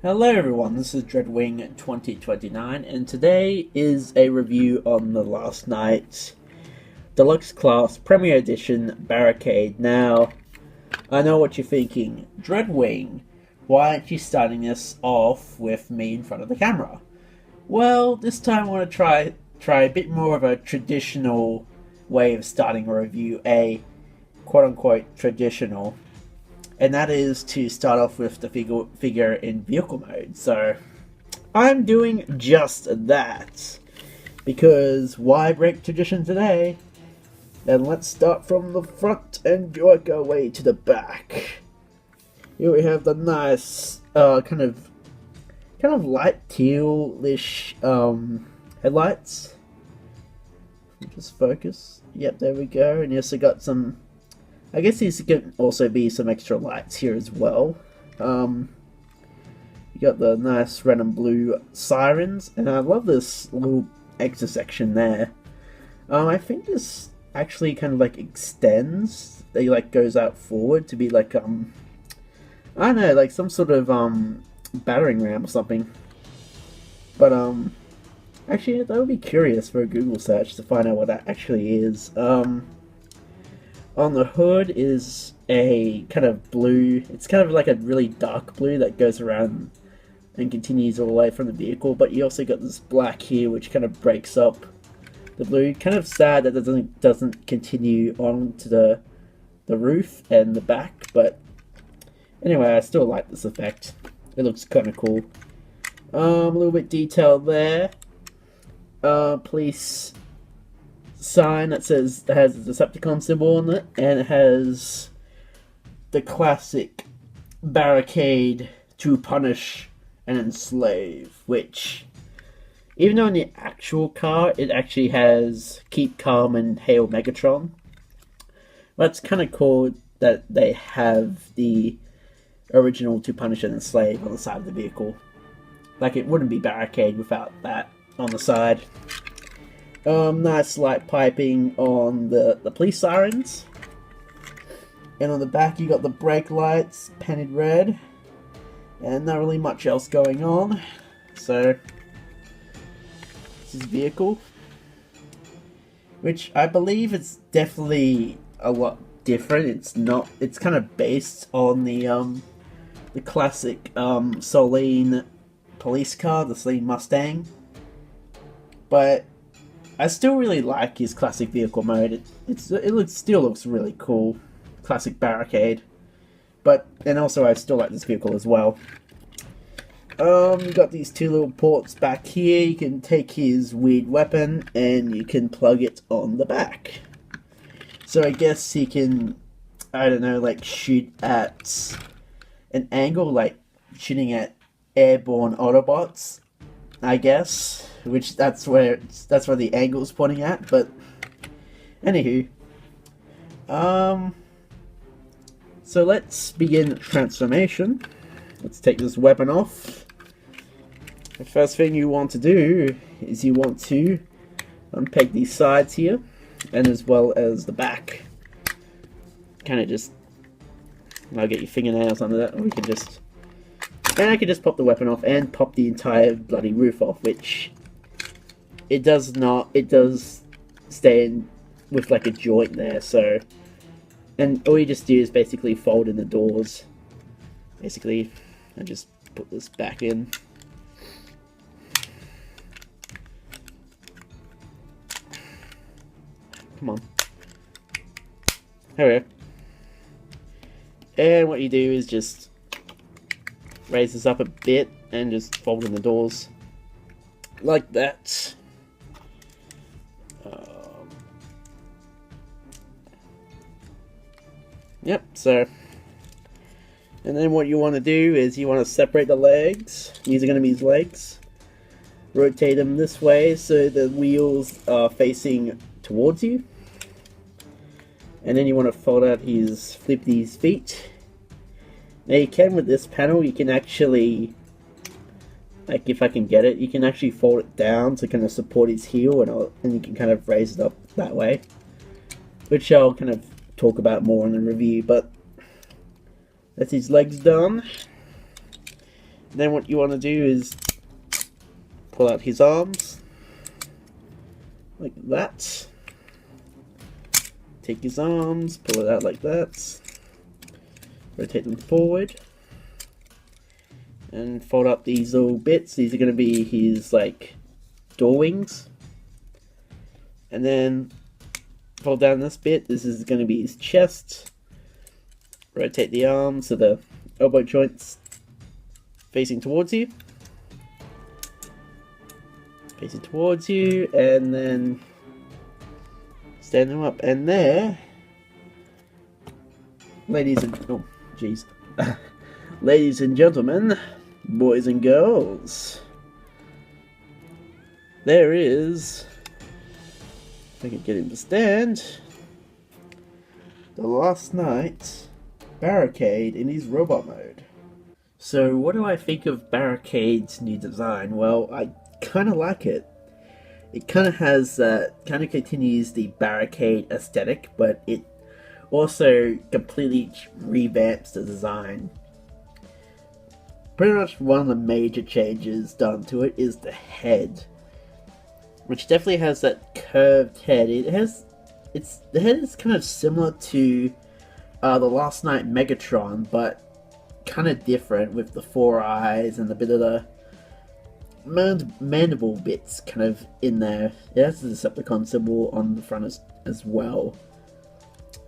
Hello everyone, this is Dreadwing 2029 and today is a review on the Last Night Deluxe Class Premier Edition Barricade. Now, I know what you're thinking, Dreadwing, why aren't you starting this off with me in front of the camera? Well, this time I want to try a bit more of a traditional way of starting a review, a quote-unquote traditional. And that is to start off with the figure in vehicle mode. So I'm doing just that, because why break tradition today? Then let's start from the front and work our way to the back. Here we have the nice kind of light tealish headlights. Just focus. Yep, there we go. And you also got some, I guess these can also be some extra lights here as well. You got the nice red and blue sirens, and I love this little extra section there. I think this actually kind of like extends. They like goes out forward to be like I don't know, like some sort of battering ram or something. But actually, that would be curious for a Google search to find out what that actually is. On the hood is a kind of blue, it's kind of like a really dark blue that goes around and continues all the way from the vehicle, but you also got this black here which kind of breaks up the blue. Kind of sad that it doesn't continue on to the roof and the back, but anyway, I still like this effect. It looks kind of cool. A little bit detailed there. Police sign that has a Decepticon symbol on it, and it has the classic barricade to punish and enslave, which, even though in the actual car it actually has keep calm and hail Megatron, that's kind of cool that they have the original to punish and enslave on the side of the vehicle. Like, it wouldn't be barricade without that on the side. Nice light piping on the police sirens. And on the back you got the brake lights painted red. And not really much else going on. So, this is vehicle. Which I believe it's definitely a lot different. It's kind of based on the classic Soline police car, the Soline Mustang. But I still really like his classic vehicle mode. It still looks really cool, classic barricade. And also I still like this vehicle as well. You got these two little ports back here. You can take his weird weapon and you can plug it on the back. So I guess he can, I don't know, like shoot at an angle, like shooting at airborne Autobots, I guess. Which that's where the angle's pointing at, but anywho. So let's begin transformation. Let's take this weapon off. The first thing you want to do is you want to unpeg these sides here, and as well as the back. Kind of just, I'll get your fingernails under that, or we can just, and I can just pop the weapon off and pop the entire bloody roof off, which it does stay in with like a joint there, so, and all you just do is basically fold in the doors, basically, and just put this back in. Come on. There we go. And what you do is just raise this up a bit and just fold in the doors like that. Yep, so, and then what you want to do is you want to separate the legs. These are going to be his legs. Rotate them this way so the wheels are facing towards you. And then you want to flip these feet. Now you can, with this panel, you can actually, like if I can get it, you can actually fold it down to kind of support his heel, and you can kind of raise it up that way. Which I'll kind of talk about more in the review, but that's his legs done. Then what you want to do is pull out his arms, like that. Take his arms, pull it out like that. Rotate them forward. And fold up these little bits. These are going to be his, like, door wings. And then fold down this bit. This is going to be his chest. Rotate the arms so the elbow joints facing towards you. Facing towards you, and then stand them up. And there, ladies and gentlemen, boys and girls, there is, if I can get him to stand, the Last Night Barricade in his robot mode. So what do I think of Barricade's new design? Well, I kind of like it. It kind of has, kind of continues the Barricade aesthetic, but it also completely revamps the design. Pretty much one of the major changes done to it is the head, which definitely has that curved head. The head is kind of similar to the Last Night Megatron, but kind of different with the 4 eyes and a bit of the mandible bits kind of in there. It has the Decepticon symbol on the front as well.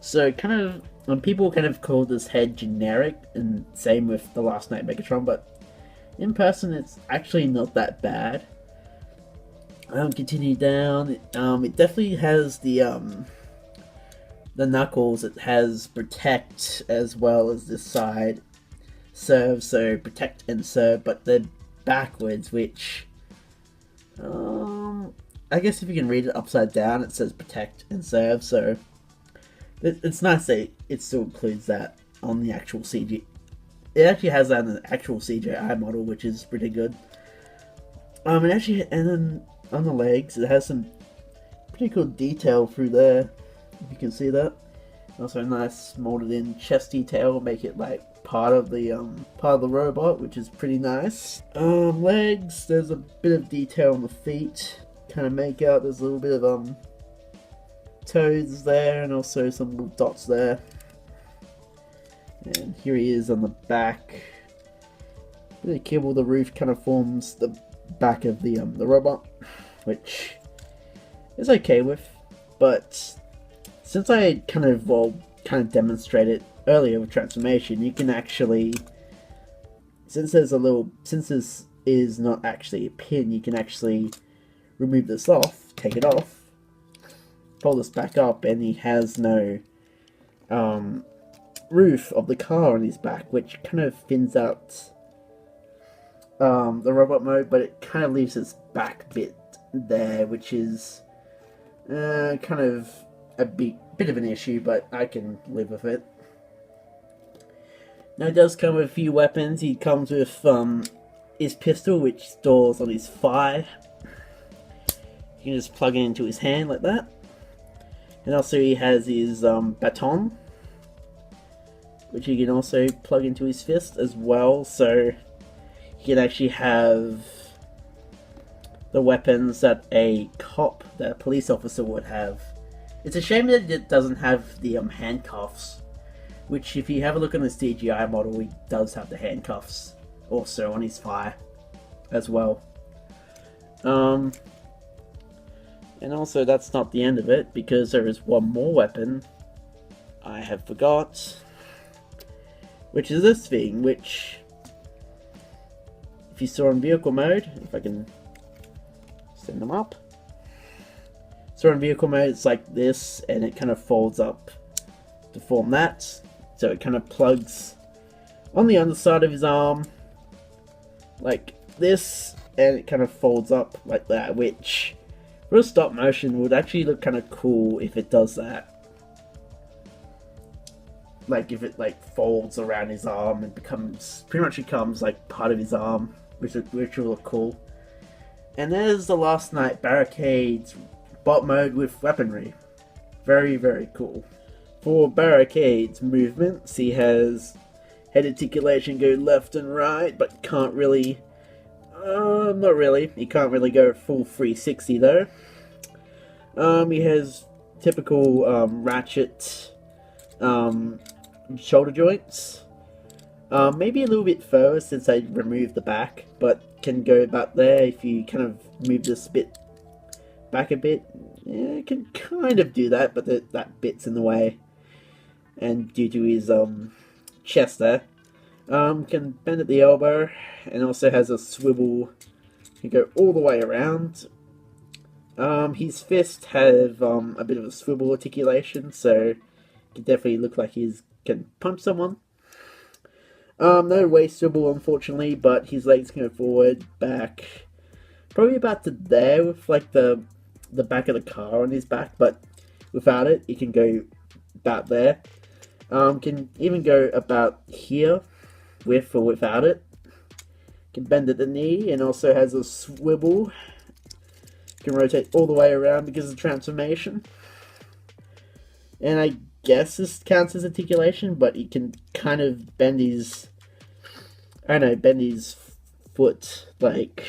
So kind of, when people kind of call this head generic, and same with the Last Night Megatron, but in person it's actually not that bad. Continue down. It definitely has the knuckles. It has protect as well as this side serve, so protect and serve, but they're backwards, which I guess if you can read it upside down, it says protect and serve, so it's nice that it still includes that on the actual CG. It actually has that in the actual CGI model, which is pretty good. And then on the legs, it has some pretty cool detail through there, if you can see that. Also a nice molded in chest detail, make it like part of the robot, which is pretty nice. Legs, there's a bit of detail on the feet, kind of make out there's a little bit of toes there, and also some little dots there. And here he is on the back. Really kibble, the roof kind of forms the back of the robot, which is okay with, but since I kind of demonstrated earlier with transformation, you can actually, since this is not actually a pin, you can actually remove this off, take it off, pull this back up, and he has no roof of the car on his back, which kind of thins out the robot mode, but it kind of leaves this back bit there, which is kind of a bit of an issue, but I can live with it. Now it does come with a few weapons. He comes with his pistol, which stores on his thigh. You can just plug it into his hand like that. And also he has his baton, which you can also plug into his fist as well, so you can actually have the weapons that a police officer would have. It's a shame that it doesn't have the handcuffs, which if you have a look on the CGI model, he does have the handcuffs also on his thigh as well. And also that's not the end of it, because there is one more weapon I have forgot, which is this thing, which if you saw in vehicle mode, if I can send them up. So in vehicle mode it's like this, and it kind of folds up to form that. So it kind of plugs on the underside of his arm like this, and it kind of folds up like that, which for a stop motion would actually look kind of cool if it does that. Like if it like folds around his arm and pretty much becomes like part of his arm, which will look cool. And there's the Last Night Barricade's bot mode with weaponry. Very, very cool. For Barricade's movements, he has head articulation go left and right, but can't really, not really, he can't really go full 360 though. He has typical ratchet shoulder joints. Maybe a little bit further since I removed the back, but can go about there if you kind of move this bit back a bit. Yeah, it can kind of do that, but that bit's in the way. And due to his chest there, can bend at the elbow, and also has a swivel. Can go all the way around. His fists have a bit of a swivel articulation, so it can definitely look like he can punch someone. No waist swivel, unfortunately, but his legs can go forward, back, probably about to there with like the back of the car on his back, but without it, he can go about there. Can even go about here, with or without it. Can bend at the knee, and also has a swivel. Can rotate all the way around because of transformation. And I guess this counts as articulation, but he can kind of bend his, I don't know, bend his foot like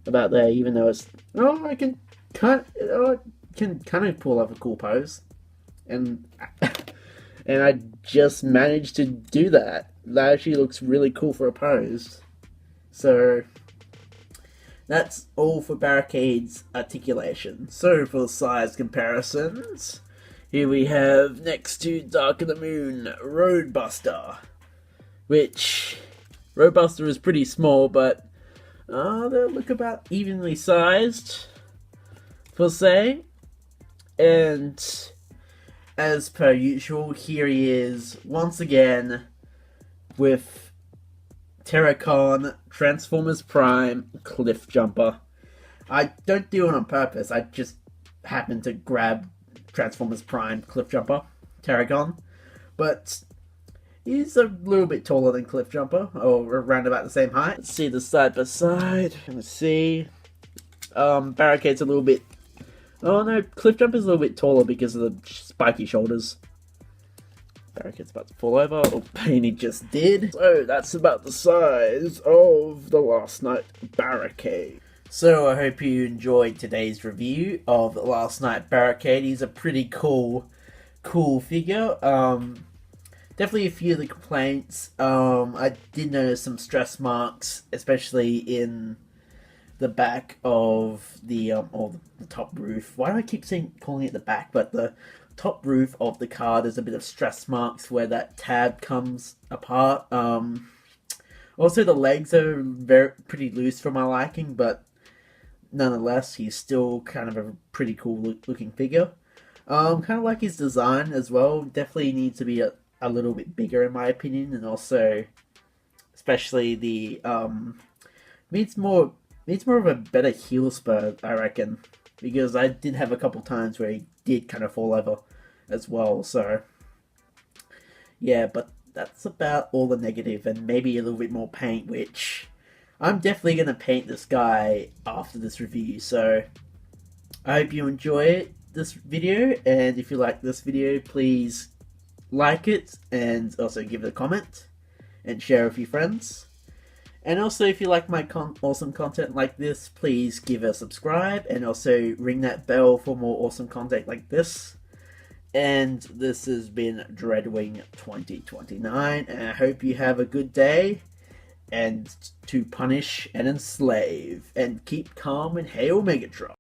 about there, even though it's, I can kind of pull off a cool pose, and and I just managed to do that. That actually looks really cool for a pose. So that's all for Barricade's articulation. So for the size comparisons, here we have next to Dark of the Moon, Roadbuster, which Roadbuster is pretty small, but they look about evenly sized, per se. And as per usual, here he is once again with Terracon Transformers Prime Cliff Jumper. I don't do it on purpose, I just happen to grab Transformers Prime Cliff Jumper, Terracon, but he's a little bit taller than Cliff Jumper, or around about the same height. Let's see the side by side. Let's see. Barricade's a little bit. Oh no, Cliff Jumper's a little bit taller because of the spiky shoulders. Barricade's about to fall over. Oh, pain, he just did. So that's about the size of the Last Night Barricade. So I hope you enjoyed today's review of Last Night Barricade. He's a pretty cool figure. Definitely a few of the complaints. I did notice some stress marks, especially in the back of the or the top roof. Why do I keep calling it the back? But the top roof of the car, there's a bit of stress marks where that tab comes apart. Also, the legs are pretty loose for my liking, but nonetheless, he's still kind of a pretty cool looking figure. Kind of like his design as well. Definitely needs to be a little bit bigger in my opinion, and also, especially the needs more of a better heel spur, I reckon, because I did have a couple times where he did kind of fall over as well. So yeah, but that's about all the negative, and maybe a little bit more paint, which I'm definitely going to paint this guy after this review. So I hope you enjoy this video, and if you like this video, please like it, and also give it a comment, and share with your friends. And also, if you like my awesome content like this, please give a subscribe, and also ring that bell for more awesome content like this. And this has been Dreadwing 2029, and I hope you have a good day, and to punish and enslave, and keep calm and hail Megatron.